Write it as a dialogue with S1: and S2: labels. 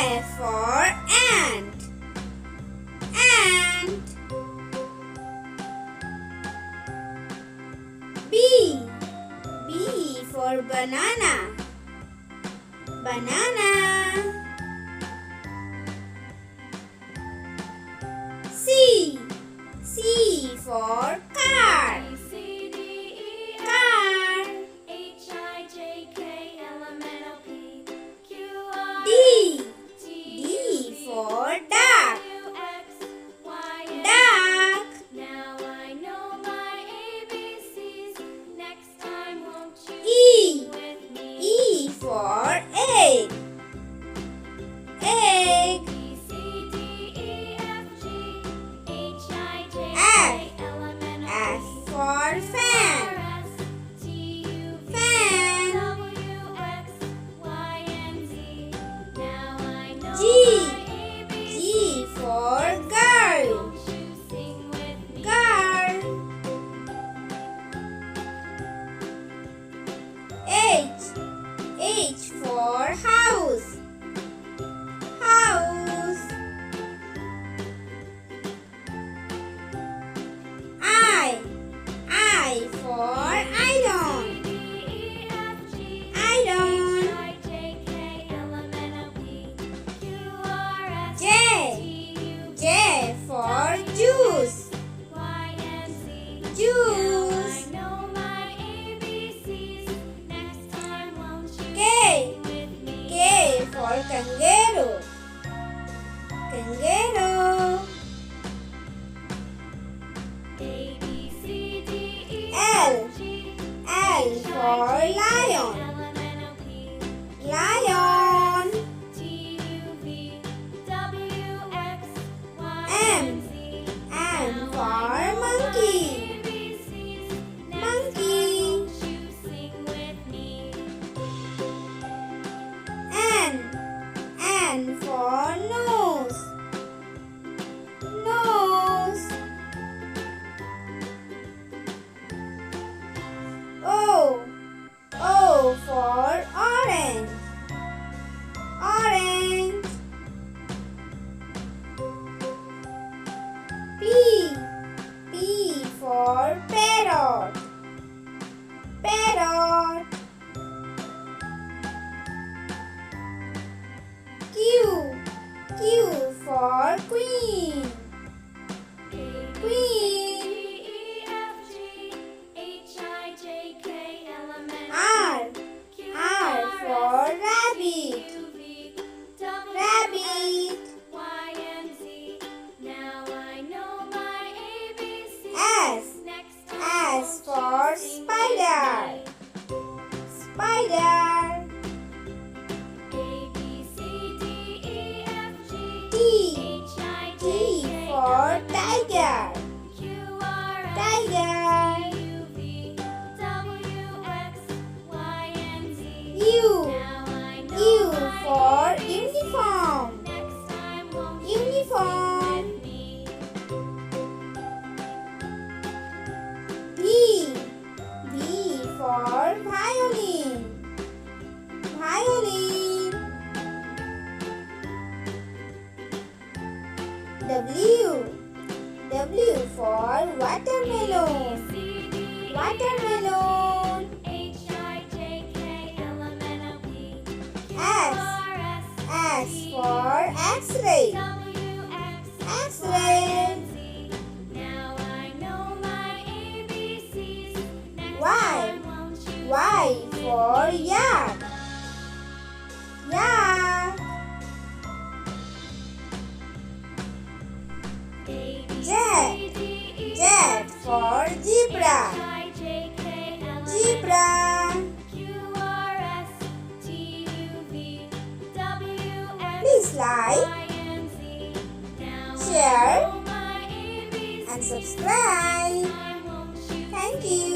S1: A for ant. Ant. B. B for banana. Banana. C. C for car. Car. D. D for duck. Duck. E. E for egg. Egg. F for fan. Fan. G. G for girl. Girl. H. H for house. House. I for iron. Iron. J for juice. Juice. K for kangaroo. Kangaroo. L for lion. Lion. M for monkey. Monkey. N for nose. Nose. O for orange. Orange. P for parrot. Parrot. Q for queen. Queen. R for rabbit. Rabbit. S for spider. Spider. T for tiger. Tiger. U for uniform. Uniform. V for violin. Violin. W for watermelon. Watermelon. S for X-ray. X-ray. Y for yak. Yak. Z for zebra. Zebra. Please like, share and subscribe. Thank you.